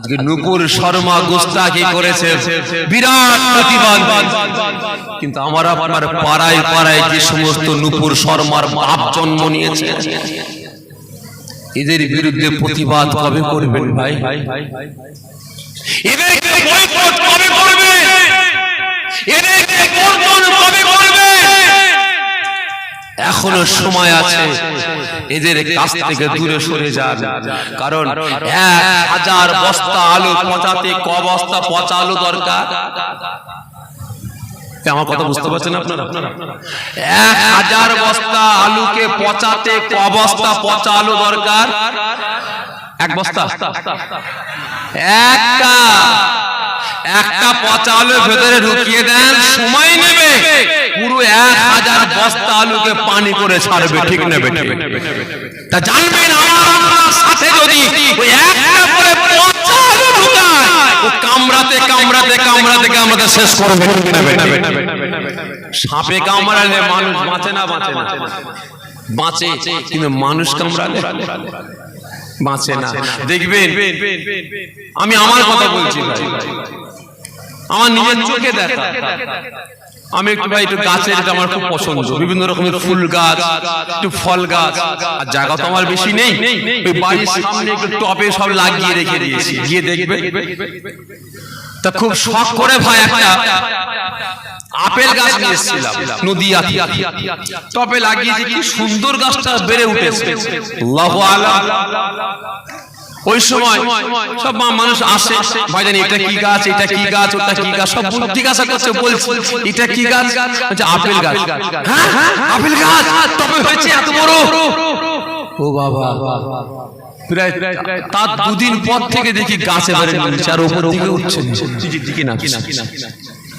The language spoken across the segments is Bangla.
আজকে নূপুর শর্মা গুস্তাখি করেছে, বিরাট প্রতিবাদ। কিন্তু আমার আপনার পাড়ায় পাড়ায় যে সমস্ত নূপুর শর্মার বাপ জন্ম নিয়েছে, এদের বিরুদ্ধে প্রতিবাদ কবে করবেন ভাই? এদেরকে বয়কট কবে করবে? এদেরকে বর্জন কবে করবে? এখনো সময় আছে, এদের কাছ থেকে দূরে সরে যান। কারণ 1000 বস্তা আলু পচাতে ক বস্তা পচা আলু দরকার? আমার কথা বুঝতে পারছেন আপনারা? 1000 বস্তা আলুকে পচাতে ক বস্তা পচা আলু দরকার? এক বস্তা। একটা পচা আলু ভেতরে ঢুকিয়ে দেন, সময় নেবে পুরো 1000 বস্তা আলুকে পানি করে ছাড়বে, ঠিক নেবে? তা জানবেন আমার সাথে যদি ওই একটা করে পচা আলু ঢুকায়, ও কামড়াতে কামড়াতে কামড়াতে কামড়াতে শেষ করবে, ঠিক নেবে? সাপে কামড়ালে মানুষ বাঁচে না? বাঁচে, কিন্তু মানুষ কামড়ালে বাঁচে না। দেখবেন, আমি আমার কথা বলছি ভাই, আমার নিজের চোখে দেখা। আমি একটু ভাই একটু গাছের, এটা আমার খুব পছন্দ, বিভিন্ন রকমের ফুল গাছ, একটু ফল গাছ। আর জায়গা তো আমার বেশি নেই, ওই বাড়ির সামনে একটু টবে সব লাগিয়ে রেখে দিয়েছি, গিয়ে দেখবে। তা খুব শখ করে ভাই একটা আপেল গাছ নিয়ে এসেছিলাম, নদীয়াতে টবে লাগিয়েছি, কি সুন্দর গাছটা বেড়ে উঠেছে। আল্লাহু আলাম। ওই সময় সব মানুষ আসে, ভাই জানি এটা কি গাছ, এটা কি গাছ, ওটা কি গাছ, সব জিজ্ঞাসা করছে, বলছে এটা কি গাছ? আচ্ছা আপেল গাছ। হ্যাঁ আপেল গাছ তবে হয়েছে এত বড়? ও বাবা, তার 2 দিন পর থেকে দেখি গাছ এবারে নিচে আর উপর দিকে উঠছে, দিকে না।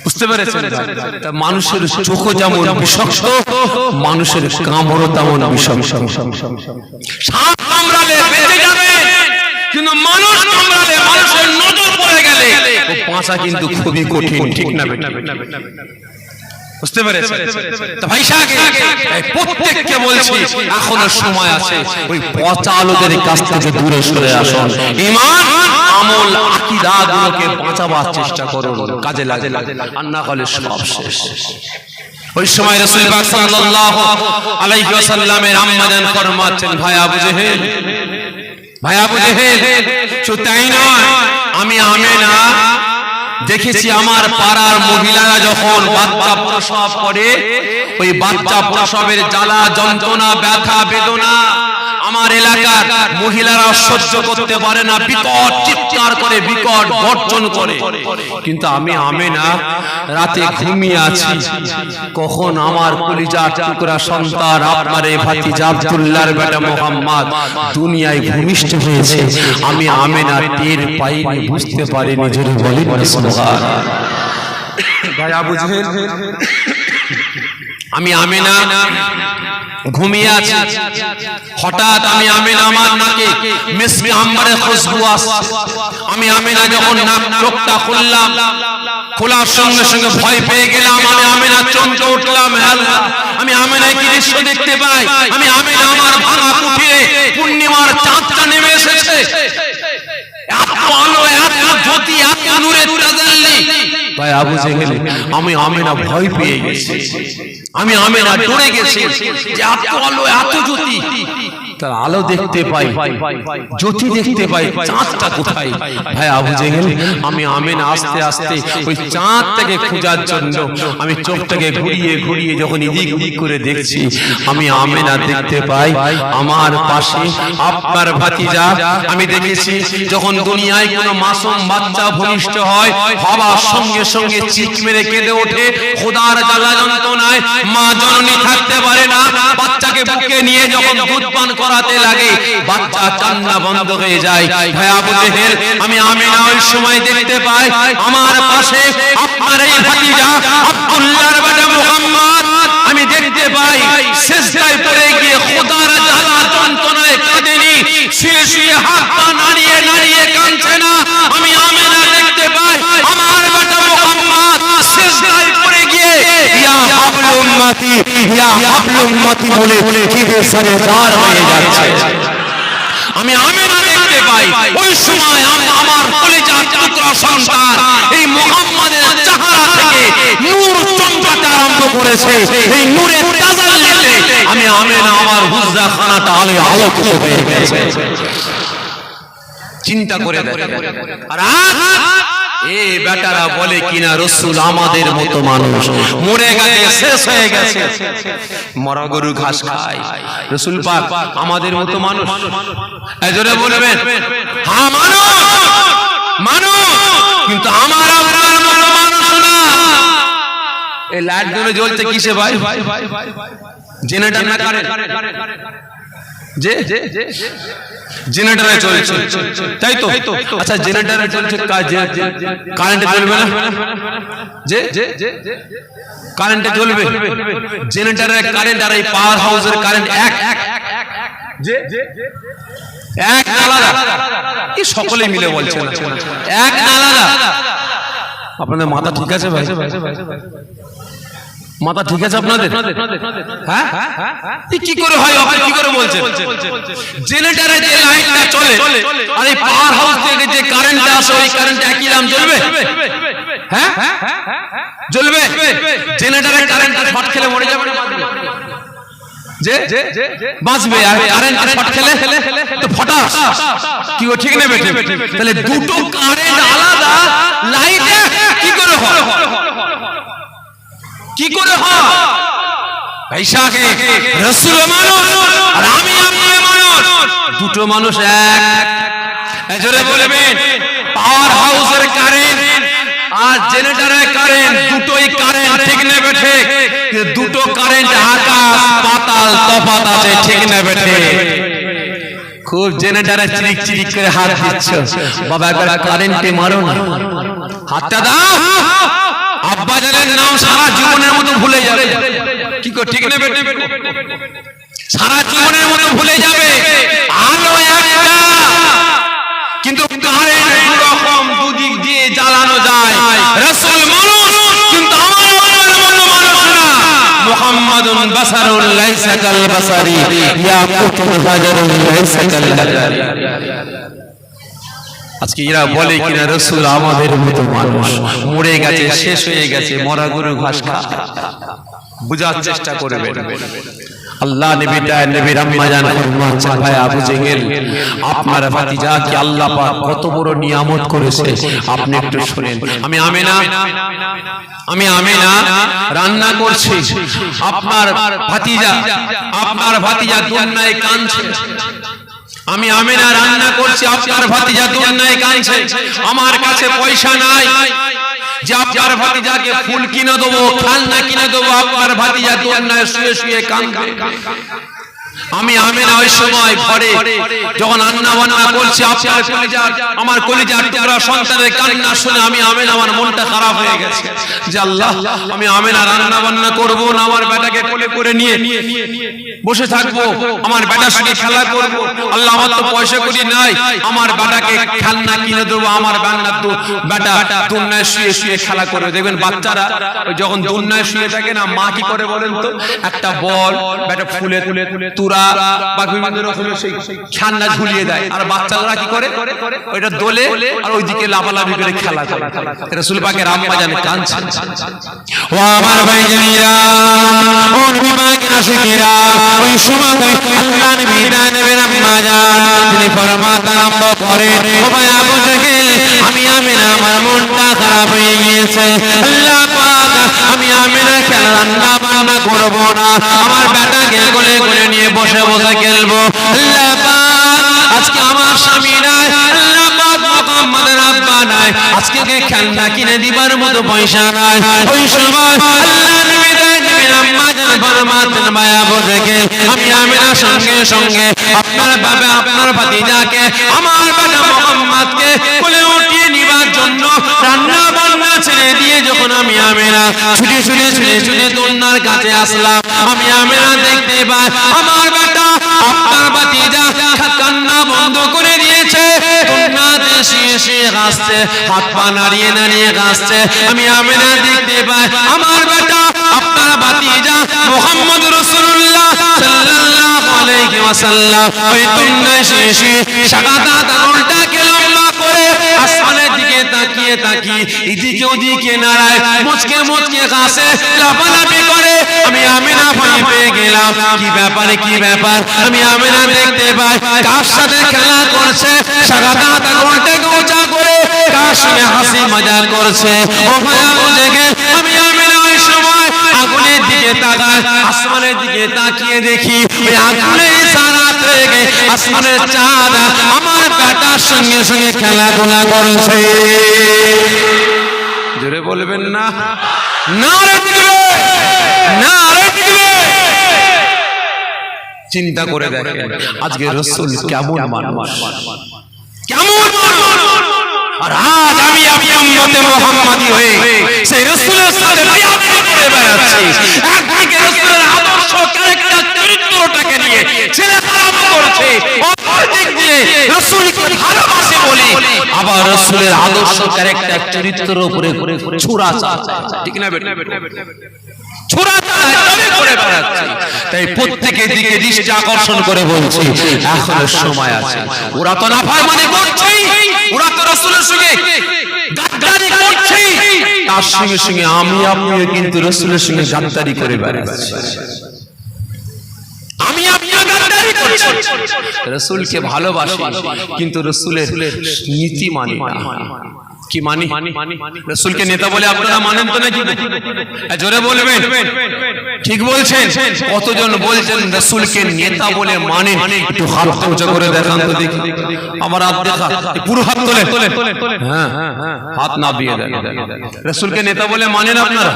বুঝতে পেরেছেন? মানুষের চোখ যেমন বিষাক্ত, মানুষের কামড়ও তেমন বিষাক্ত। সাপ কামড়ালে বেঁচে যাবে, কিন্তু মানুষ কামড়ালে, মানুষের নজর পড়ে গেলে বাঁচা কিন্তু খুবই কঠিন, ঠিক না? বুঝতে পেরেছেন? তো ভাই প্রত্যেককে বলছি এখনো সময় আছে, ওই পচা আলুদের কাছ থেকে দূরে সরে আসুন। ঈমান, আমল, আকীদা গুলোকে বাঁচাবার চেষ্টা করুন, কাজে লাগে, আর না হলে সব শেষ। ওই সময় রাসূল পাক সাল্লাল্লাহু আলাইহি ওয়াসাল্লামের আম্মা জান ফরমাচ্ছেন, ভাই আবু জেহেল, শুধু তাই নয়, আমি আমেনা দেখেছি আমার পাড়ার মহিলারা যখন বাচ্চা প্রসব করে, ওই বাচ্চা প্রসবের জ্বালা যন্ত্রণা ব্যথা বেদনা আমার এলাকার মহিলারা সহ্য করতে পারে না, বিকট চিৎকার করে, বিকট গর্জন করে। কিন্তু আমি আমেনা রাতে ঘুমিয়ে আছি, কখন আমার কলিজার টুকরা সন্তান আপনার এই ভাতিজা আব্দুল্লাহর বেটা মুহাম্মদ দুনিয়ায় ভূমিষ্ঠ হয়েছে, আমি আমেনা টের পাইনি, বুঝতে পারিনি। জোরে বলেন সুবহানাল্লাহ। ভাই আবু জেহেল, আমি আমেনা ঘুমিয়ে আছি, হঠাৎ আমি আমেনা আমার নাকে মিসকে আম্বারের খুশবু আসছে। আমি আমেনা যখন নাক চোখটা খুললাম, খোলার সঙ্গে সঙ্গে ভয় পেয়ে গেলাম। আমি আমেনা চমকে উঠলাম, আল্লাহ, আমি আমেনায় কি দৃশ্য দেখতে পাই? আমি আমেনা আমার ভাঙা কুঠিরে পূর্ণিমার চাঁদটা নেমে এসেছে, এত আলো, এত জ্যোতি, এত নূরের তাজাল্লি। ভাই আবু জেহেল, আমি আমেনা ভয় পেয়ে গেছি, আমি আমেনা ডরে গেছি যে এত আলো, এত জ্যোতি, তার আলো দেখতে পাই, জ্যোতি দেখতে পাই, চাঁদটা কোথায়? ভাই আবু জেহেল, আমি আমেনা আস্তে আস্তে ওই চাঁদটাকে খোঁজার জন্য আমি চোখটাকে ঘুরিয়ে ঘুরিয়ে যখন এদিক ওদিক করে দেখছি, আমি আমেনা দেখতে পাই আমার পাশে আপনার ভাতিজা। আমি দেখেছি যখন দুনিয়ায় কোনো মাসুম বাচ্চা ভূমিষ্ঠ হয়, হবার সঙ্গে সঙ্গে চিৎ মেরে কেঁদে ওঠে, খোদার জ্বালা যন্ত্রণায় মা জননী থাকতে পারে না, বাচ্চাকে বুকে নিয়ে যখন দুধ পান করাতে লাগে, বাচ্চা কান্না বন্ধ হয়ে যায়। ভাই আবু জেহেল, আমি আমেনা ওই সময় দেখতে পাই আমার পাশে আপনার এই ভাতিজা আব্দুল্লাহর বেটা মুহাম্মদ, আমি দেখতে পাই সিজদায় পড়ে গিয়ে খোদার জ্বালা যন্ত্রণায় কাঁদেনি, শুয়ে শুয়ে হাত পা নাড়িয়ে নাড়িয়ে কাঁদছে না। আমি আমেনা দেখতে পাই আমার বেটা মুহাম্মদ সিজদায় পড়ে গিয়ে ইয়া হাবলু উম্মতি, ইয়া হাবলু উম্মতি বলে কেঁদে সরেদার হয়ে যাচ্ছে। আমি আমেনা দেখতে পাই ওই সময় আমার করেছে এই নূরের তাজাল্লিতে আমি আমেনা আমার হুজরা খানাটা আলোকিত হয়ে গেছে। চিন্তা করে দেখেন। আর এই বেটারা বলে কিনা রাসূল আমাদের মতো মানুষ, মরে গেছে, শেষ হয়ে গেছে, মরা গরু ঘাস খায়। রাসূল পাক আমাদের মতো মানুষ? এজরে বলবেন হ্যাঁ মানুষ, মানুষ, কিন্তু আমার আপনার মতো মানুষ না। এই লাইট গুলো জ্বলছে কিসে ভাই? জেনারেটর না কারেন্ট? জেনারেটরে চলছে, তাই তো? আচ্ছা জেনারেটরে চলছে, কারেন্টে চলবে না? কারেন্টে চলবে? জেনারেটরের কারেন্ট আর এই পাওয়ার হাউসের কারেন্ট এক আলাদা। কি সকলে মিলে বলছে না এক আলাদা? আপনাদের মাথা ঠিক আছে ভাই? মাথা ঠিক আছে আপনাদের? হ্যাঁ, কি করে হয়? আপনি কি করে বলছেন? জেনারেটরে যে লাইটটা চলে আর এই পাওয়ার হাউস থেকে যে কারেন্টটা আসে ওই কারেন্ট একই দাম চলবে? হ্যাঁ জ্বলবে। জেনারেটরের কারেন্ট শর্ট খেলে মরে যাবে না? বাঁচবে। আর কারেন্ট শর্ট খেলে তো ফটাস। কি ও ঠিক নেবে? তাহলে দুটো কারেন্ট আলাদা, লাইট কি করে হয়? কি করে হয়? ঈশাকে রাসূল মানুষ আর আমি আপনি মানুষ, দুটো মানুষ এক। এজরে বলবেন পাওয়ার হাউসের কারেন্ট আর জেনারেটরের কারেন্ট দুটোই কারেন্ট, ঠিক নেবে ঠিক? দুটো কারেন্ট আকাশ পাতাল তফাৎ আছে, ঠিক নেবে ঠিক? খুব জেনারেটরে চিরিক চিরিক করে হাত দিচ্ছ, বাবা একবার কারেন্টে মারো না, হাতটা দাও। আব্বা জানের নাম সারা জীবনের মতো ভুলে যাবে। কি করে ঠিক নেবে? সারা জীবনের মতো ভুলে যাবে। আলো একটা, কিন্তু কারেন্ট দু রকম, দুদিক দিয়ে জ্বালানো যায়। রাসূল মানুষ, কিন্তু আমার মতো মানুষ না। মুহাম্মাদুন বাসারুল লাইসা কাল বাসারি, ইয়াকুতুল হাজারুল লাইসা কাল হাজারি। আজকে এরা বলে কিনা রাসূল আমাদের মতো মানুষ, মরে গেছে, শেষ হয়ে গেছে, মরা গরু ঘাস খায়। বুঝার চেষ্টা করবেন। আল্লাহ নবীটা নবীর আম্মা জান ফরমাচ্ছেন, ভাই আবু জেহেল আপনার ভাতিজাকে আল্লাহ পাক কত বড় নিয়ামত করেছে আপনি একটু শুনেন। আমি আমিনা রান্না করছি, আপনার ভাতিজা দুনিয়ায় কাঁদছে। আমি আমিনা রান্না করছি, আপনার ভাতিজা দুনিয়ায় কাঁদছে। আমার কাছে পয়সা নাই যে আপনার ভাতিজাকে ফুল কিনে দেবো, খেলনা কিনে দেবো। আপনার ভাতিজা দুনিয়ায় শুয়ে শুয়ে কাঁদবে। আমি আমিনা ওই সময় ঘরে যখন রান্না বান্না করছি, আমার কলিজার টুকরা সন্তানের কান্না শুনে আমি আমিনা, আমার মনটা খারাপ হয়ে গেছে যে আল্লাহ, আমি আমিনা রান্না বান্না করবো না, আমার বেটাকে কোলে করে নিয়ে বসে থাকবো, আমার বেটার সঙ্গে খেলা করবো। আল্লাহ আমার তো পয়সা করি নাই, আমার বেটাকে খেলনা কিনে দেবো। আমার বেটা দুনিয়ায় শুয়ে শুয়ে খেলা করবে। দেখবেন বাচ্চারা যখন দুনিয়ায় শুয়ে থাকে না, মা কি করে বলেন তো? একটা বল বেটা ফুলে তুরা বা বিভিন্ন রকমের সেই খেলনা ঝুলিয়ে দেয়, আর বাচ্চারা কি করে? ওইটা দোলে আর ওইদিকে লাফালাফি করে খেলা করে। রাসূল পাকের আম্মা জানে কাঁদছেন। ও আমার ভাইজানেরা, ও নবী পাকের আশিকেরা, ওই সময় আল্লাহ নবীর আম্মা জান তিনি ফরমাতে আরম্ভ করেন, ও ভাই আবু জেহেল, আমি আমিনা আমার মনটা খারাপ হয়ে গিয়েছে। আল্লাহ পাক, আমি আমিনা কেন রান্না বান্না করব না, আমার বেটাকে কোলে করে নিয়ে বসে বসে খেলবো। আল্লাহ পাক, আজকে আমার স্বামী নাই, আল্লাহ পাক মুহাম্মাদের আব্বা নাই, আজকে খেলনা কিনে দিবার মতো পয়সা নাই। ওই সময় আল্লাহ নবীর আম্মা জান ফরমাতেন, মায়া বুঝে আমি আমিনা সঙ্গে সঙ্গে আপনার বাবা আপনার ভাতিজাকে, আমার বেটা মুহাম্মদকে কোলে উঠিয়ে নিবার জন্য রান্না বান্না ছেড়ে দিয়ে যখন আমি আমিনা ছুটে দোলনার কাছে আসলাম, আমি আমিনা দেখতে পাই আমার বেটা আপনার ভাতিজা কান্না বন্ধ করে দিয়েছে, দোলনাতে শুয়ে কাঁদছে, হাত পা নাড়িয়ে নাড়িয়ে কাঁদছে। আমি আমিনা দেখতে পাই আমার বেটা আপনার ভাতিজা মুহাম্মদ রাসূলুল্লাহ সাল্লাল্লাহু আলাইহি ওয়াসাল্লাম ওই দোলনায় শুয়ে শাগাদা আঙুলটাকে লম্বা করে আসমানের দিকে তাকিয়ে দিকে তাকিয়ে এদিকে ওদিকে নাড়ায়, মুচকে মুচকে হাসে, লাফালাফি করে। আমি আমিনা ভয় পেয়ে গেলাম, কি ব্যাপারে কি ব্যাপার। আমি আমিনা দেখতে পাই কার সাথে খেলা করছে, সাগাতা ঘন্টে গোচা করে কার সঙ্গে হাসি মজা করছে। ওখানে বুঝে গে আমি আমিনা ওই সময় আগুনের দিকে তাকাই, আসমানের দিকে তাকিয়ে দেখি ওই আগুনের ইশারা থেকে আসমানের চাঁদ আমার বেটার সঙ্গে সঙ্গে খেলাধুলা করছে। জোরে বলবেন না, নারে দিবে, নারে দিবে। চিন্তা করে দেখেন আজকে রাসূল কেমন মানুষ, কেমন মানুষ। আর আজ আমি উম্মতে মুহাম্মাদি হয়ে সেই রাসূলের সাথে বায়াত করে বেড়াচ্ছি। একদিকে রাসূলের আদর্শ ক্যারেক্টার চরিত্রটাকে নিয়ে ছেলে খারাপ করছে, অপরদিক দিয়ে রাসূলকে ভালোবাসে বলে আবার রাসূলের আদর্শ ক্যারেক্টার চরিত্রের উপরে ছুরা চালায়। ঠিক না বেটা? ছুরা চালায়, তবে করে বেড়াচ্ছে। তাই প্রত্যেকের দিকে দৃষ্টি আকর্ষণ করে বলছি এখনো সময় আছে। ওরা তো নাফরমানি করছে, ওরা তো রাসূলের সঙ্গে গাদ্দারি করছে, তার সঙ্গে সঙ্গে আমি আপনিও কিন্তু রাসূলের সঙ্গে গাদ্দারি করে বেড়াচ্ছি। আমি আপনিও গাদ্দারি করছি, রাসূলকে ভালোবাসি কিন্তু রাসূলের নীতি মানি না। কি মানি? রাসূলকে নেতা বলে আপনারা মানেন তো নাকি? জোরে বলবেন, ঠিক বলছেন? কতজন বলছেন রাসূলকে নেতা বলে মানে? একটু হাত উঁচু করে দেখান তো দেখি। আমার হাত দেখা, পুরো হাত তোলে। হ্যাঁ, হাত না দিয়ে দেন। রাসূলকে নেতা বলে মানেন আপনারা?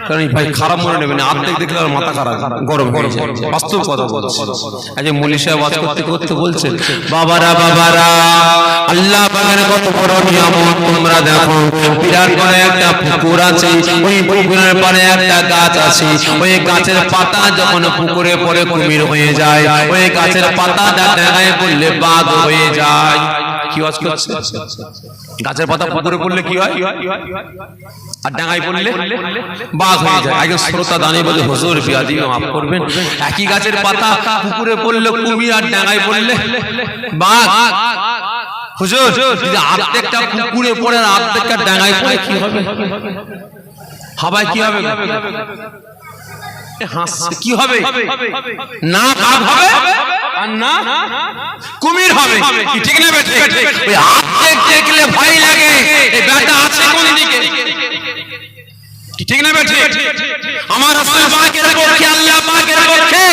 কারণ ভাই খারাপ মনে নেবেন, হাত দেখলে আর মাথা খারাপ গরম হয়ে যায়। বাস্তব কথা বলছি। আজ মুলি সাহেব ওয়াজ করতে করতে বলছেন বাবারা বাবারা আল্লাহ পাকের কত বড় নিয়ামত তোমরা দেখো। বিরাট বড় একটা পুকুর আছে, ওই পুকুরের পাড়ে একটা গাছ আছে। ওই গাছের পাতা যখন পুকুরে পড়ে কুমির হয়ে যায়, ওই গাছের পাতা ডাঙায় পড়লে বাঘ হয়ে যায়। কি ওয়াজ করছে? গাছের পাতা পুকুরে পড়লে কি হয় আর ডাঙায় পড়লে বাঘ হয়ে যায়। আগে শ্রোতা দাঁড়িয়ে বলে হুজুর বিয়াদি মাফ করবেন, একই গাছের পাতা পুকুরে পড়লে কুমির আর ডাঙায় পড়লে বাঘ। হুজুর যদি অর্ধেকটা পুকুরে পড়ে আর অর্ধেকটা ডাঙায় পড়ে কি হবে? হাওয়ায় কি হবে? কি হবে? না বাঘ হবে আর না কুমির হবে। ঠিক না বেটা? ওই অর্ধেক দেখলে ভয় লাগে, এই বেটা আছে কোন দিকে? ঠিক না বেটা? আমার রাসূল পাকের পক্ষে, আল্লাহ পাকের পক্ষে,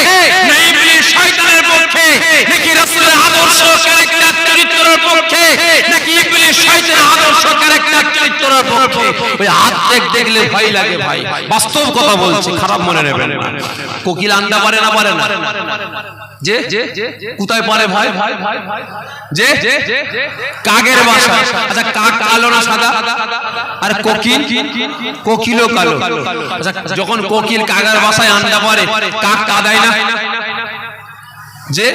না ইবলিস শয়তানের পক্ষে, নাকি রাসূলের আদর্শ ক্যারেক্টার চরিত্রের পক্ষে, নাকি ইবলিস শয়তানের আদর্শ ক্যারেক্টার চরিত্রের পক্ষে? ওই অর্ধেক দেখলে ভয় লাগে ভাই, বাস্তব কথা বলছি, খারাপ মনে নেবেন না। কোকিল আন্ডা পারে না? পারে না? যে কোথায় পারে ভাই? যে কাকের বাসা। আচ্ছা কাক কালো না সাদা? আর কোকিলও কালো। আচ্ছা যখন কোকিল কাকের বাসায় আন্ডা পারে, কাক কাঁদায় না? যে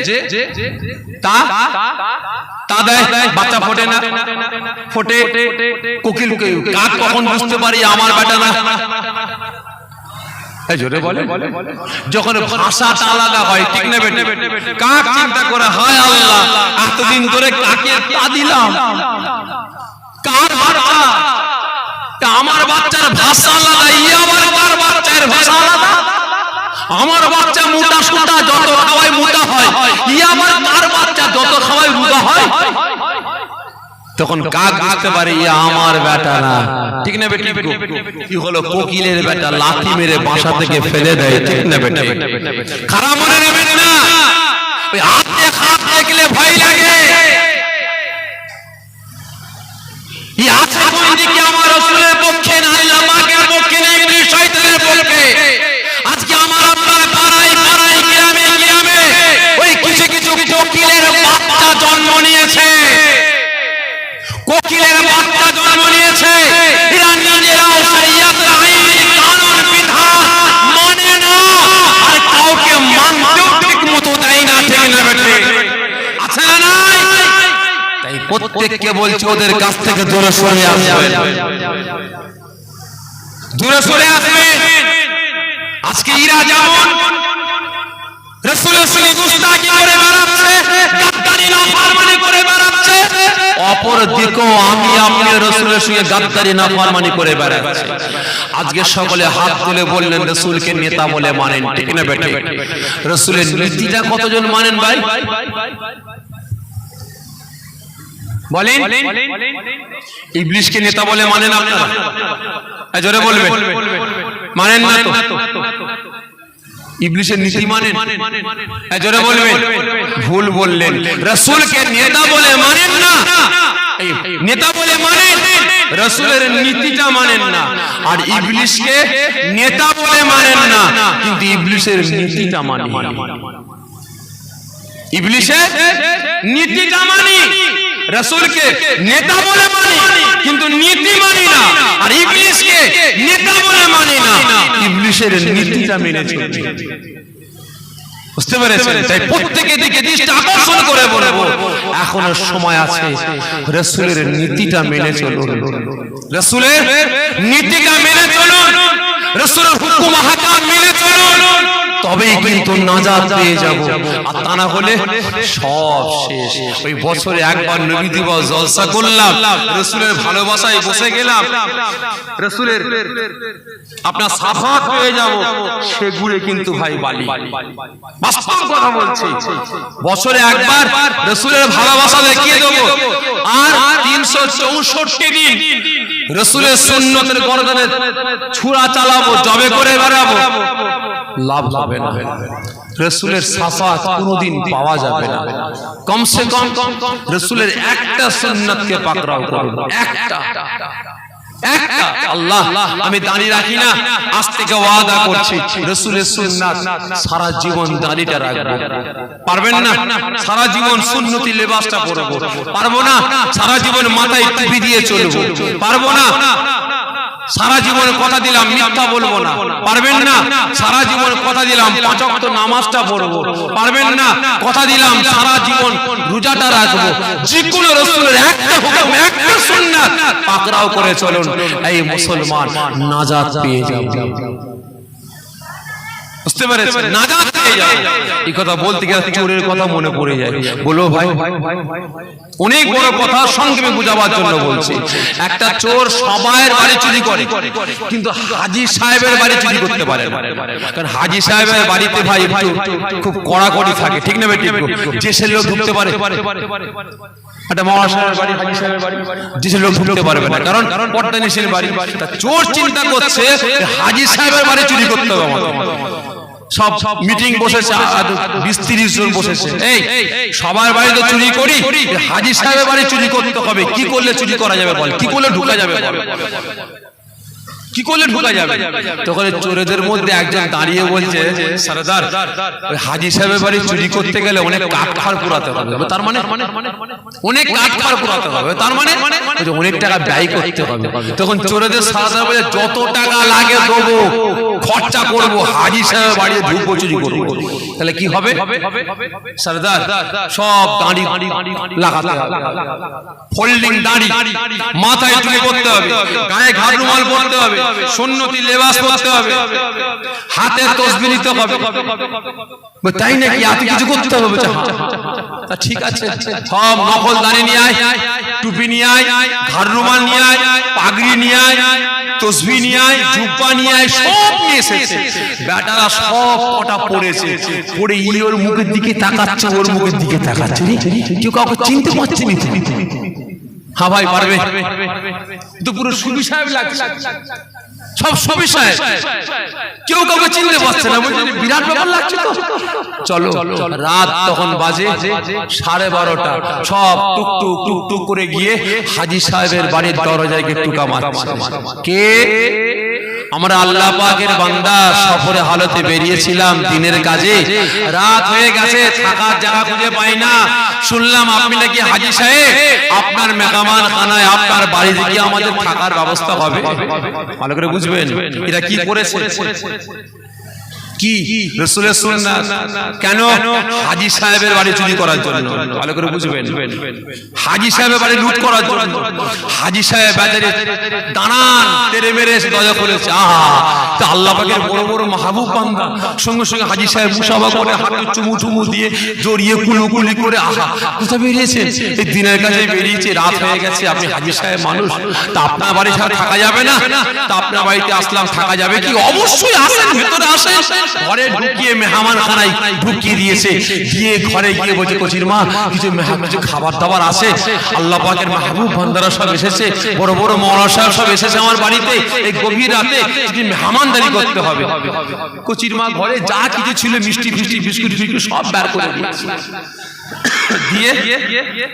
তা দেয়, বাচ্চা ফোটে না? ফোটে। কোকিল কাক কখন বুঝতে পারি আমার বেটা না? জোরে বলে। যখন ভাষাটা আলাদা হয়, ঠিক না বেটা? কাক চিন্তা করে হায় আল্লাহ এতদিন ধরে কাকে তা দিলাম, কার বাচ্চা? আমার বাচ্চার ভাষা আলাদা, আমার কার বাচ্চার ভাষা আলাদা। আমার বাচ্চা মোটা সোটা যত খাওয়ায় মোটা হয়, আমার কার বাচ্চা যত খাওয়ায় রোগা হয়। তখন কাক বুঝতে পারে আমার বেটা না। ঠিক না বেটা? কি হলো? কোকিলের বেটা লাথি মেরে বাসা থেকে ফেলে দেয়। ঠিক না বেটা? খারাপ মনে নেবেন না, ওই হাতে হাত দেখলে ভয় লাগে। এই আছে কোন দিকে? আমার রাসূলের পক্ষে না, আল্লাহ পাকের পক্ষে না, ইবলিস শয়তানের পক্ষে। আজকে আমার আপনার পাড়ায় পাড়ায় গ্রামে গ্রামে ওই কিছু কিছু কোকিলের বাচ্চা জন্ম নিয়েছে। কোকিলের বাচ্চা জন্ম নিয়েছে, এরা নিজেরাও শরিয়ত আইন কানুন বিধান মানে না, আর কাউকে মানতেও ঠিক মতো দেয় না। ঠিক না বেটা? আছে না নাই? তাই প্রত্যেককে বলছি ওদের কাছ থেকে দূরে সরে আসবেন, দূরে সরে আসবেন। আজকে এরা যেমন রাসূলের সঙ্গে গুস্তাখি করে বেড়াচ্ছে, গাদ্দারি গাদ্দারি নাফরমানি করে বেড়াচ্ছে, অপর দিকেও আমি আপনি রাসূলের সঙ্গে গাদ্দারি নাফরমানি করে বেড়াচ্ছি। আজকে সকলে হাত তুলে বললেন রাসূলকে নেতা বলে মানেন, ঠিক না বেটা? রাসূলের নীতিটা কতজন মানেন ভাই বলেন? ইবলিশকে নেতা বলে মানেন আপনারা? জোরে বলবেন, মানেন না তো? ইবলিশের নীতি মানেন? জোরে বলবেন। ভুল বললেন, রাসূলকে নেতা বলে মানেন না, নেতা বলে মানেন, রাসূলের নীতিটা মানেন না। আর ইবলিশকে নেতা বলে মানেন না, কিন্তু ইবলিশের নীতিটা মানেন। ইবলিশের নীতিটা মানি, রাসূলকে নেতা বলে মানি, কিন্তু নীতি মানি না। আর ইবলিশকে নেতা বলে মানি না, ইবলিশের নীতিটা মেনে চলি। বুঝতে পেরেছেন? তাই প্রত্যেকের দিকে দৃষ্টি আকর্ষণ করে বলবো, এখনো সময় আছে, রাসূলের নীতিটা মেনে চলুন, রাসূলের নীতিটা মেনে চলুন, রাসূলের হুকুম হাকাম মেনে চলুন, তবেই কিন্তু নাজাত পেয়ে যাব। আর তা না হলে সব শেষ। ওই বছরে একবার নবী দিবস জলসা করলাম, রাসূলের ভালোবাসায় বসে গেলাম, রাসূলের আপনার সাফাত হয়ে যাব, সেগুলো কিন্তু ভাই বালি। বাস্তব কথা বলছি, বছরে একবার রাসূলের ভালোবাসা দেখিয়ে দেব, আর 364 দিন রাসূলের সুন্নতের গর্দনে ছুরা চালাবো, জবে করে বেড়াবো, লাভ হবে না। রাসূলের সাফাত কোনোদিন পাওয়া যাবে না। কমসে কম রাসূলের একটা সুন্নাতকে পাকড়াও করুন, একটা। আল্লাহ, আমি দাঁড়িয়ে রাখি না, আজ থেকে ওয়াদা করছি রাসূলের সুন্নাত সারা জীবন দাঁড়িটা রাখবো। পারবেন না? সারা জীবন সুন্নতি লেবাসটা পরবো। পারবো না? সারা জীবন মাথায় টুপি দিয়ে চলবো। পারবো না? সারা জীবন কথা দিলাম মিথ্যা বলবো না। পারবেন না? সারা জীবন কথা দিলাম 5 ওয়াক্ত নামাজটা পড়বো। পারবেন না? কথা দিলাম সারা জীবন রোজাটা রাখবো। যেকোনো রাসূলের একটা হুকুম, একটা সুন্নাত পাকড়াও করে চলুন, এই মুসলমান নাজাত পেয়ে যাবে। বুঝতে পেরেছেন? নাজাত পেয়ে যাবে। এই কথা বলতে গিয়ে চোরের কথা মনে পড়ে যায়। বলো ভাই, অনেক বড় কথা সংক্ষেপে বোঝাবার জন্য বলছি। একটা চোর সবাইয়ের বাড়ি চুরি করে, কিন্তু হাজী সাহেবের বাড়ি চুরি করতে পারে না। কারণ হাজী সাহেবের বাড়িতে ভাই খুব কড়াকড়ি থাকে, ঠিক না বেটি? যে সে লোক ঢুকতে পারে, একটা মওলানা সাহেবের বাড়ি, হাজী সাহেবের বাড়ি, যে সে লোক ঢুকতে পারবে না, কারণ পর্দা নিষেধ বাড়ি। চোর চিন্তা করছে হাজী সাহেবের বাড়ি চুরি করতে হবে আমাদের। সব মিটিং বসেছে, 20-30 জন বসেছে, এই সবার বাড়িতে চুরি করি, হাজী সাহেবের বাড়ি চুরি করতে হবে। কি করলে চুরি করা যাবে বল? কি করলে ঢুকা যাবে বল? কি করলে ঢুকা যাবে? তখন চোরেদের মধ্যে একজন দাঁড়িয়ে বলছে, সরদার, ওই হাজী সাহেবের বাড়ি চুরি করতে গেলে অনেক কাঠখাড় পুরাতে হবে। তার মানে অনেক কাঠখাড় পুরাতে হবে, তার মানে অনেক টাকা ব্যয় করতে হবে। তখন চোরেদের সরদার বলে, যত টাকা লাগে দেবো, খরচা করবো, হাজী সাহেবের বাড়ি ঢুকবো, চুরি করবো। তাহলে কি হবে? সরদার সব দাঁড়ি লাগাতে হবে, ফোল্ডিং দাঁড়ি, মাথায় চুরি করতে হবে, গায়ে ঘাড় রুমাল পরতে হবে, সুন্নতি লেবাস পরতে হবে, হাতে তাসবিহ নিতে হবে। তাই নাকি? এত কিছু করতে হবে? ঠিক আছে, সব নকল দাঁড়ি নিয়ে আয়, টুপি নিয়ে আয়, ঘাড় রুমাল নিয়ে আয়, পাগড়ি নিয়ে আয়, তাসবিহ নিয়ে আয়, জুব্বা নিয়ে আয়, সব নিয়ে এসেছে। বেটারা সব কটা পড়েছে, পড়ে ওর মুখের দিকে তাকাচ্ছে, ওর মুখের দিকে তাকাচ্ছে, কেউ কাউকে চিনতে পারছে না। হ্যাঁ ভাই, পারবে তো? পুরো সুবি সাহেব লাগছে, সব সুবি সাহেব, কেউ কাউকে চিনতে পারছে না। বিরাট ব্যাপার লাগছে তো। চলো, রাত তখন বাজে 12:30, সব টুকটুক টুকটুক করে গিয়ে হাজী সাহেবের বাড়ির দরজায় গিয়ে টুকা মারছে। কে? আমরা আল্লাহ পাকের বান্দা, সফরে হালতে বেরিয়েছিলাম দিনের কাজে, রাত হয়ে গেছে, থাকার জায়গা খুঁজে পাই না। শুনলাম আপনি নাকি হাজী সাহেব, আপনার মেহমান খানায়, আপনার বাড়িতে গিয়ে আমাদের থাকার ব্যবস্থা হবে। ভালো করে বুঝবেন এরা কি করেছে। কি রাসূলের সুন্নাত। কেন? হাজী সাহেবের বাড়ি চুরি করার জন্য। ভালো করে বুঝবেন, হাজী সাহেবের বাড়ি লুট করার জন্য। হাজী সাহেব বাজারে দাঁড়ান তেরে মেরে দরজা খুলেছে। তা আল্লাহ পাকের বড় বড় মাহবুব বান্দা, সঙ্গে সঙ্গে হাজী সাহেব মুসাফা করে হাতে চুমু টুমু দিয়ে জড়িয়ে কুলুকুলি করে কোথায় বেরিয়েছেন? এই দিনের কাছে বেরিয়েছে, রাত হয়ে গেছে। আপনি হাজী সাহেব মানুষ, তা আপনার বাড়ি ছাড়া থাকা যাবে না। তা আপনার বাড়িতে আসলাম, থাকা যাবে কি? অবশ্যই আসেন, ভেতরে আসেন। ঘরে ঢুকিয়ে মেহমানখানায় ঢুকিয়ে দিয়েছে। গিয়ে ঘরে গিয়ে বলছে, কচির মা কিছু খাবার দাবার আছে। আল্লাহ পাকের মাহবুব বান্দারা সব এসেছে, বড় বড় মাওলানা সাহেব সব এসেছে আমার বাড়িতে। এই গভীর রাতে যদি মেহমানদারি করতে হবে। কচির মা ঘরে যা কিছু ছিল, মিষ্টি ফিষ্টি বিস্কুট ফিস্কুট সব বের করে দিয়েছে। দিয়ে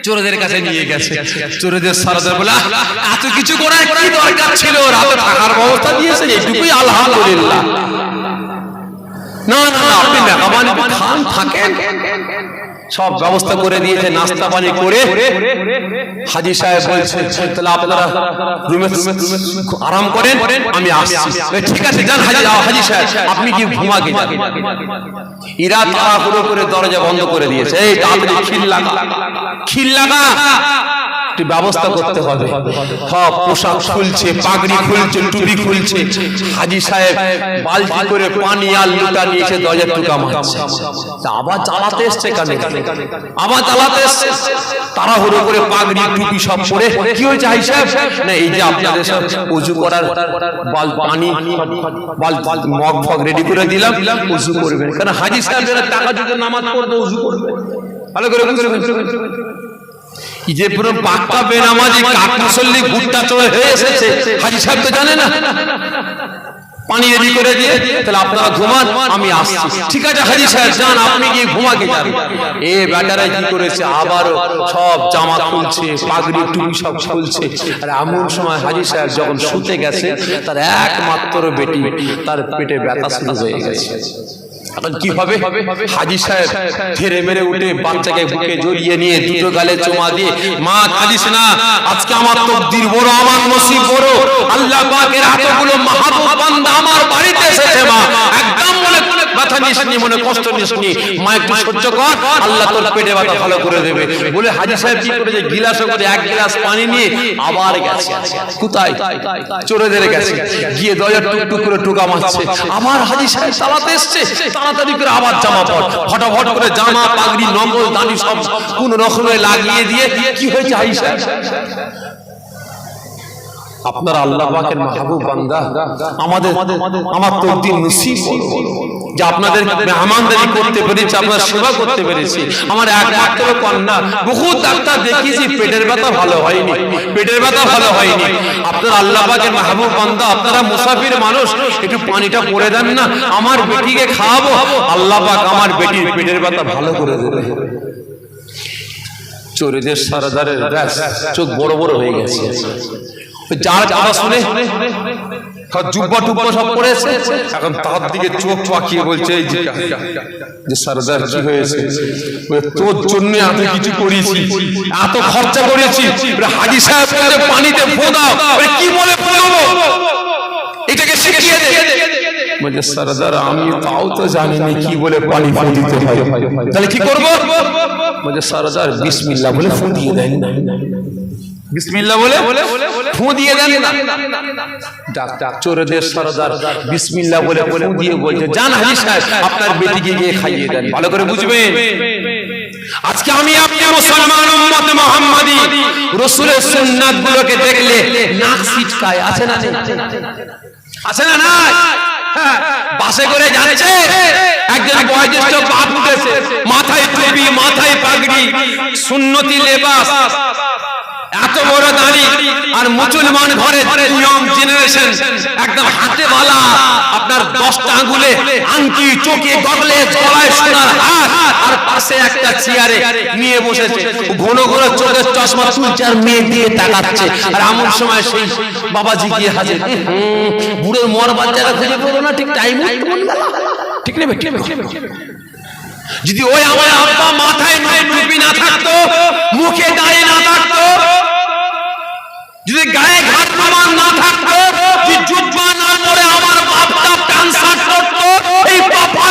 চোরদের কাছে নিয়ে গেছে। চোরদের সরদার বলে, এত কিছু করার কি দরকার ছিল? রাতে থাকার ব্যবস্থা দিয়েছে, এইটুকুই আলহামদুলিল্লাহ। না না, আপনি মেহমান খান, থাকেন, সব ব্যবস্থা করে দিয়েছে। নাস্তা পানি করে হাজী সাহেব বলছে, তাহলে আপনারা রুমে আরাম করেন, আমি আসছি। ঠিক আছে, যান হাজী সাহেব, আপনি কি ঘুমাকে যান। এরা তাড়াহুড়ো করে দরজা বন্ধ করে দিয়েছে। এই তাড়াতাড়ি খিল লাগা, ব্যবস্থা করতে হবে। সব পোশাক খুলছে, পাগড়ি খুলছে, টুপি খুলছে। হাজী সাহেব বালতি করে পানি আর লুটা নিয়েছে, দরজা টুকা মারছে। আবার চালাতে এসছে, কানে আবার চালাতে এসছে। তাড়াহুড়ো করে পাগড়ি টুপি সব পরে, কি হয়েছে হাজী সাহেব? না, এই যে আপনাদের সব ওযু করার পানি মগ ফগ রেডি করে দিলাম, ওযু করবেন। কারণ হাজী সাহেবের টাকা যদি নামাজ পড়বে, ওযু করবে। ভালো করে যে পুরো পাক্কা বেনামাজি কাঠ মুসল্লি ভুট্টা চড়ে হয়ে এসেছে, হাজী সাহেব তো জানে না। পানি রেডি করে দিয়ে, তাহলে আপনারা ঘুমান, আমি আসছি। ঠিক আছে হাজী সাহেব, যান, আপনি গিয়ে ঘুমাকে যান। এ বেটারা কি করেছে, আবারও সব জামা খুলছে, পাগড়ি টুপি সব খুলছে। আর এমন সময় হাজী সাহেব যখন শুতে গেছে, তার একমাত্র বেটি, তার পেটে ব্যথা শুরু হয়ে গেছে। এখন কি হবে? হাজী সাহেব ধীরে মেরে উঠে বাচ্চাকে বুকে জড়িয়ে নিয়ে দুটো গালে চুমা দিয়ে, মা কাঁদিস না, আজকে আমার তকদির বড়, আমার নসিব বড়। আল্লাহ পাকের এতগুলো মাহবুব বান্দা আমার বাড়িতে এসেছে। মা একদম মনে ব্যথা নিসনি, মনে কষ্ট নিসনি, মা একটু সহ্য কর, আল্লাহ তোর পেটে ব্যথা ভালো করে দেবে বলে হাজী সাহেব কি করেছে, গিলাসে করে এক গ্লাস পানি নিয়ে আবার গেছে। কোথায়? চোরেদের গেছে। গিয়ে দরজা টুকটুক করে টোকা মারছে। আবার হাজী সাহেব চালাতে এসছে, তাড়াতাড়ি করে আবার জামা পর, ফটাফট করে জামা পাগড়ি নম্বর দানি সব কোন রকমে লাগিয়ে দিয়ে, কি হয়েছে হাজী সাহেব? আপনারা আল্লাহ পাকের মাহবুব বান্দা, আমার তকদির নসিব যে আপনাদের মেহমানদারি করতে পেরেছি, আপনার সেবা করতে পেরেছি। আমার একমাত্র কন্যা, বহু ডাক্তার দেখিয়েছি, পেটের ব্যথা ভালো হয়নি, পেটের ব্যথা ভালো হয়নি। আপনারা আল্লাহ পাকের মাহবুব বান্দা, আপনারা মুসাফির মানুষ, একটু পানিটা পড়ে দেন না, আমার বেটিকে খাওয়াবো। আল্লাহ পাক আমার বেটির পেটের ব্যথা ভালো করে দেবে। চোরেদের সরদারের চোখ বড় বড় হয়ে গেছে। যার কথা শুনে জুব্বা টুব্বা সব পড়েছে, এখন তার দিকে চোখ পাকিয়ে বলছে, যে সরদার কি হয়েছে? তোর জন্য এত কিছু করেছি, এত খরচা করেছি। হাজী সাহেব পানিতে ফো দাও, কি বলে ফোলাবো, এটাকে শিখিয়ে দে। বলছে সরদার আমি তাও তো জানি না কি বলে পানি ফো দিতে হয়, তাহলে কি করবো? বলছে সরদার বিসমিল্লাহ বলে ফো দিয়ে দেন, বিসমিল্লাহ বলে ফু দিয়ে দেন না। ডাক্তার চোরদের সরদার বিসমিল্লাহ বলে ফু দিয়ে বলছে, জান হাজী সাহেব আপনার বেটিকে গিয়ে খাইয়ে দেন। ভালো করে বুঝবেন, আজকে আমি আপনি মুসলমান উম্মত মুহাম্মাদি রাসূলের সুন্নাত গুলোকে দেখলে নাক ছিটকায়, আছে না? আছে না? না বাসে করে যাচ্ছে, একজন বয়োজ্যেষ্ঠ বাপ উঠেছে, মাথায় টুপি, মাথায় পাগড়ি, সুন্নতি লেবাস, এত বড় দাড়ি, আর মুসলমান ঘরে ইয়ং জেনারেশন, একদম হাতে বালা, আপনার 10টা আঙ্গুলে আংটি, চোখে গগলে, গলায় সোনার হার, আর পাশে একটা চেয়ারে নিয়ে বসেছে, ঘন ঘন চোখের চশমা তুলছে আর মেয়ে দিয়ে তাকাচ্ছে। আর এমন সময় সেই বাবাজি গিয়ে হাজির। বুড়ো মর বাচ্চারা খুঁজে পেলো না, ঠিক টাইম ঠিক নেবে। যদি ওই আমার আব্বা মাথায় টুপি না থাকতো, মুখে দাঁড়িয়ে না থাকতো, যদি গায়ে ঘাট প্রমাণ না থাকতো, যদি জুব্বা না পরে আমার বাপটা প্যান্ট শার্ট পরতো, এই বাবা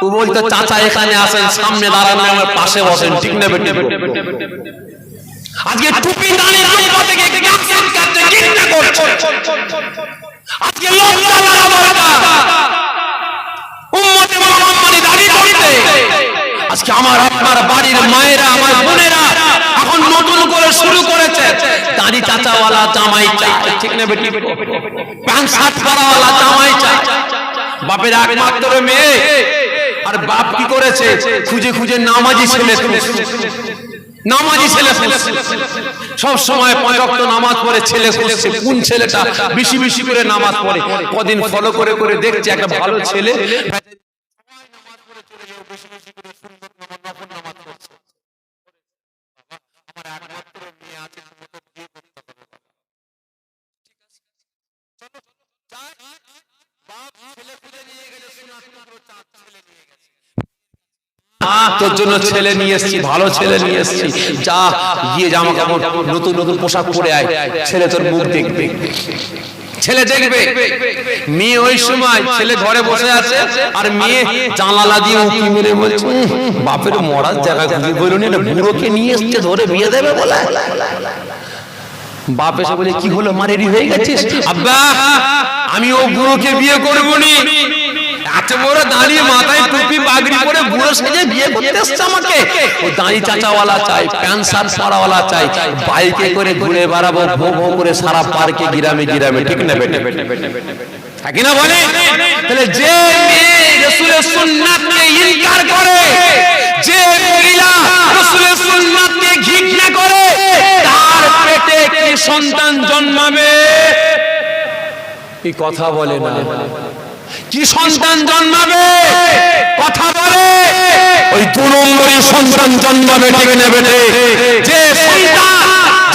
ও বলতো চাচা এখানে আসেন, সামনে দাঁড়ান, আমার পাশে বসেন, ঠিক না বেটি? আজকে টুপি দাঁড়িয়ে রূপা থেকে ক্যান্সার কাটতে ঘৃণা করছে। আজকে লজ্জা লাগা দরকার উম্মতে মুহাম্মাদি দাঁড়িয়ে দাঁড়িয়ে। আজকে আমার আপনার বাড়ির মায়েরা, আমার বোনেরা এখন নতুন করে শুরু করেছে দাড়ি চাচাওয়ালা জামাই চাই, ঠিক না বেটি? প্যান্ট শার্ট পরাওয়ালা জামাই চাই। বাপের একমাত্র মেয়ে, আর বাপ কি করেছে? খুঁজে খুঁজে নামাজি ছেলে, নামাজি ছেলে সব সময় 5 ওয়াক্ত নামাজ পড়ে ছেলে খুঁজছে, কোন ছেলেটা বেশি বেশি করে নামাজ পড়ে। কদিন ফলো করে করে দেখছে একটা ভালো ছেলে তোর জন্য ছেলে নিয়ে এসেছি, ভালো ছেলে নিয়ে এসেছি, যা গিয়ে জামা কাপড় নতুন নতুন পোশাক পরে আয়, ছেলে তোর মুখ দেখবে, ছেলে দেখবে। মেয়ে ওই সময় ছেলে ঘরে বসে আছে আর মেয়ে জানালা দিয়ে উঁকি মেরে বলছে বাপের মরার জায়গা খুঁজে বলুন, এটা বুড়োকে নিয়ে এসছে ধরে বিয়ে দেবে বলে। বাপ এসে বলে কি হলো মা, রেডি হয়ে গেছিস? আব্বা আমি ও বুড়োকে বিয়ে করবো নি। এত বড় দাঁড়িয়ে মাথায় টুপি পাগড়ি পরে বুড়ো সেজে বিয়ে করতে এসছে আমাকে। ও দাঁড়ি চাচাওয়ালা চাই, প্যান্ট শার্ট পরাওয়ালা চাই, বাইকে করে ঘুরে বেড়াবো ভো ভো করে সারা পার্কে গ্রামে গ্রামে, ঠিক না বেটে? থাকি না বলে? তাহলে যে মেয়ে রাসূলের সুন্নাতকে ইনকার করে, যে মহিলা রাসূলের সুন্নাতকে ঘৃণা করে, তার পেটে কি সন্তান জন্মাবে? এই কথা বলে না। কি সন্তান জন্মাবে? কথা বলে। ওই 2 নম্বরই সন্তান জন্মাবে, ঠিক না বেটে? যে সন্তান,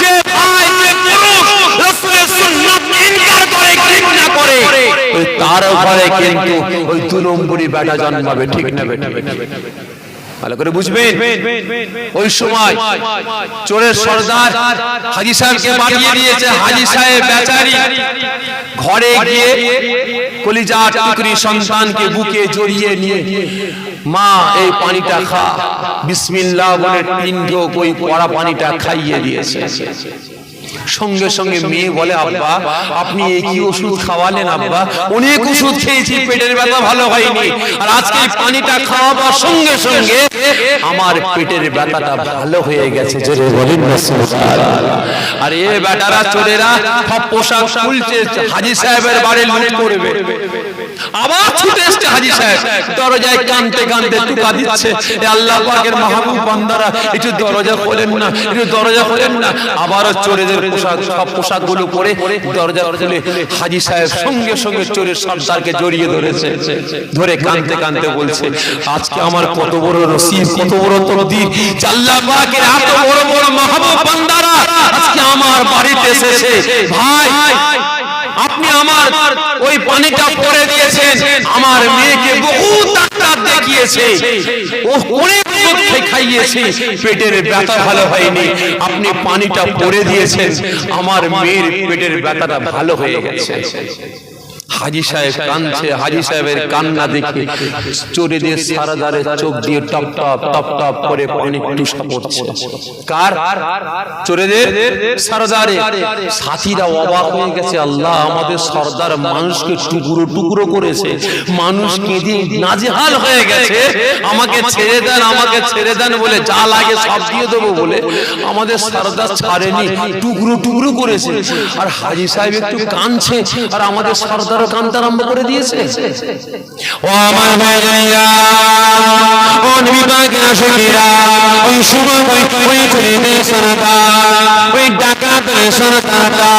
যে ভাই, যে পুরুষ রাসূলের সুন্নাত ইনকার করে, ঘৃণা করে, ওই তার ঘরে কিন্তু ওই 2 নম্বরই বেটা জন্মাবে, ঠিক না বেটে? ভালো করে বুঝবেন। ওই সময় চোরের সর্দার হাজী সাহেবকে পাঠিয়ে দিয়েছে। হাজী সাহেব বেচারি ঘরে গিয়ে কলিজা টুকরি সন্তানকে বুকে জড়িয়ে নিয়ে মা এই পানিটা খা, বিসমিল্লাহ বলে 3 ঢোক ওই পড়া পানিটা খাইয়ে দিয়েছে। সঙ্গে সঙ্গে মেয়ে বলে আব্বা আপনি এই কি ওষুধ খাওয়ালেন? আব্বা অনেক ওষুধ খেয়েছি, পেটের ব্যথা ভালো হয়নি, আর আজকে এই পানিটা খাওয়াবার সঙ্গে সঙ্গে আমার পেটের ব্যথাটা ভালো হয়ে গেছে। জোরে বলেন না সুবহানাল্লাহ। আর এই বেটারা চোরেরা সব পোশাক খুলছে, হাজী সাহেবের বাড়ি লুট করবে। আবার ছুটে এসছে হাজী সাহেব, দরজায় কানতে কানতে টুকা দিচ্ছে, এ আল্লাহ পাকের মাহবুব বান্দারা একটু দরজা খোলেন না, একটু দরজা খোলেন না। আবারও চোরেদের পোশাক, সব পোশাকগুলো পরে দরজা খুলে হাজী সাহেব সঙ্গে সঙ্গে চোরের সর্দারকে জড়িয়ে ধরেছে, ধরে কানতে কানতে বলছে আজকে আমার কত বড় নসিব, কত বড় তকদীর, আল্লাহ পাকের এত বড় বড় মাহবুব বান্দারা আজকে আমার বাড়িতে এসেছে। ভাই আপনি আমার ওই পানিটা পরে দিয়েছেন, আমার মেয়েকে বহু ডাক্তার দেখিয়েছে, ও অনেক ওষুধ খাইয়েছে, পেটের ব্যথা ভালো হয়নি, আপনি পানিটা পরে দিয়েছেন, আমার মেয়ের পেটের ব্যথাটা ভালো হয়ে গেছে। হাজী সাহেব কাঁদছে। হাজী সাহেবের কান্না দেখে চোরেদের সারাদারে চোখ দিয়ে টপ টপ টপ টপ করে পানি টুসা পড়ছে। কার? চোরেদের সারাদারে। সাথীরা অবাক হয়ে গেছে, আল্লাহ আমাদের সর্দার মানুষকে টুকরো টুকরো করেছে, মানুষ কেঁদে নাজেহাল হয়ে গেছে, আমাকে ছেড়ে দেন, আমাকে ছেড়ে দেন বলে যা লাগে সব দিয়ে দেবো বলে আমাদের সর্দার ছাড়েনি, টুকরো টুকরো করেছে। আর হাজী সাহেব একটু কাঁদছে, আর আমাদের সর্দার কানতে আরম্ভ করে দিয়েছে। ও আমার ভাইরা, ও নবী পাকের আশিকেরা, ওই সময় ওই চোরেদের সর্দার, ওই ডাকাতের সর্দারটা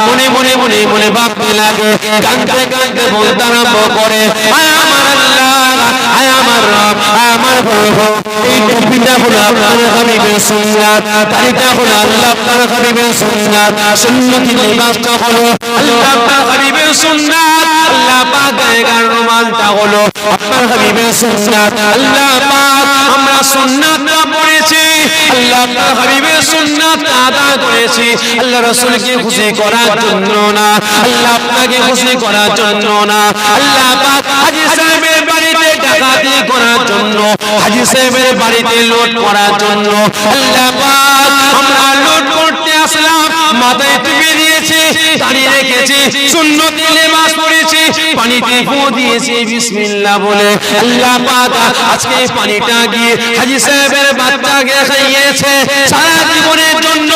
মনে মনে মনে মনে ভাবতে লাগে, কানতে কানতে বলতে আরম্ভ করে আয় আমার আল্লাহ, আয় আমার রব, আয় আমার প্রভু, এই টুপিটা হলো আপনার হাবিবের সুন্নাত, দাড়িটা হলো আল্লাহ আপনার হাবিবের সুন্নাত, সুন্নতি লিবাসটা হলো আল্লাহ আপনার হাবিবের সুন্নাত, আল্লাহ পাকের গায়ের রুমালটা হলো আপনার হাবিবের সুন্নাত, আল্লাহ পাক আমরা সুন্নাতটা পড়েছি, আল্লাহ আপনার হাবিবের সুন্নাত আদা করেছি, আল্লাহ রাসূলকে খুশি করার জন্য না, আল্লাহ আপনাকে খুশি করার জন্য না। আল্লাহ পাক হাজী সাহেবের বাড়িতে ডাকাতি করার জন্য, হাজী সাহেবের বাড়িতে লুট করার জন্য। আল্লাহ পাক আমরা লুট করতে আসলাম, মাথায় টুপি দিয়েছি, দাঁড়িয়ে রেখেছি, সুন্নতি লেবাস পরেছি, পানিতে ফু দিয়েছি বিসমিল্লাহ বলে। আল্লাহ পাক আজকে এই পানিটা গিয়ে হাজী সাহেবের বাচ্চাকে খাইয়েছে, সারা জীবনের জন্য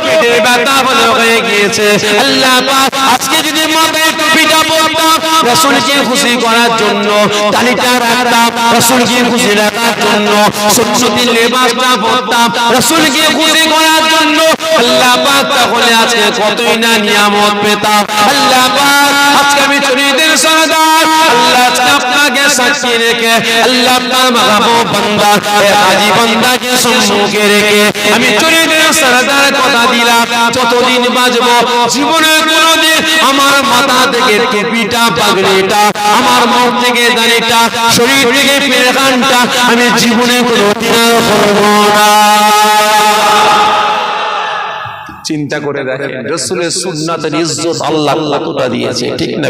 পেটের ব্যথা ভালো হয়ে গিয়েছে। আল্লাহ পাক আজকে যদি মাথায় টুপিটা পরতাম রাসূলকে খুশি করার জন্য, দাড়িটা রাখতাম রাসূলকে খুশি রাখার জন্য, সুন্নতি লেবাসটা পরতাম রাসূলকে খুশি করার জন্য, আল্লাহ পাক তাহলে আজকে কতই না নিয়ামত পেতাম। আল্লাহ পাক আজকে আমি শরীয়তের সরদার, আল্লাহ আজকে আপনাকে সাক্ষী রেখে, আল্লাহ আপনার মাহবুব বান্দা হাজী বান্দাকে সম্মুখে রেখে আমি শরীয়তের সরদার কথা দিলাম, যতদিন বাঁচবো জীবনে কোনোদিন আমার মাথা থেকে টুপিটা পাগড়িটা, আমার মুখ থেকে দাড়িটা, শরীর থেকে পেরখানটা আমি জীবনে কোনোদিন আর করবো না। চিন্তা করে দেখেন রাসূলের সুন্নাতের ইজ্জত আল্লাহ কতটা দিয়েছে, ঠিক না?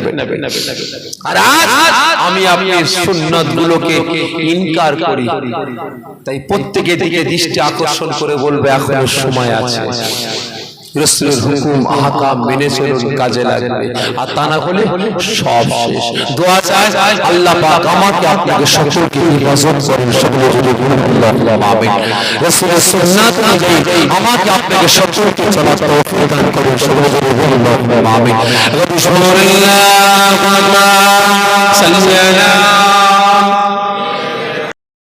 আর আজ আমি আপনার সুন্নাতগুলোকে ইনকার করি, তাই প্রত্যেকের দিকে দৃষ্টি আকর্ষণ করে বলবে এখনো সময় আছে, রাসূলের হুকুম আহকাম মেনে চলুন, কাজে লাগবে, আর তা না হলে সব শেষ। দোয়া চাই আল্লাহ পাক আমাকে আপনাকে সকলকে হেফাজত করেন, সকলে যদি বলুন আল্লাহুম্মা আমিন। রাসূলের সুন্নাত অনুযায়ী আমাকে আপনাকে সকলকে চলার তৌফিক দান করেন, সকলে যদি বলুন আল্লাহুম্মা আমিন। আল্লাহু সাল্লাল্লাহু আলাইহি ওয়া সাল্লাম।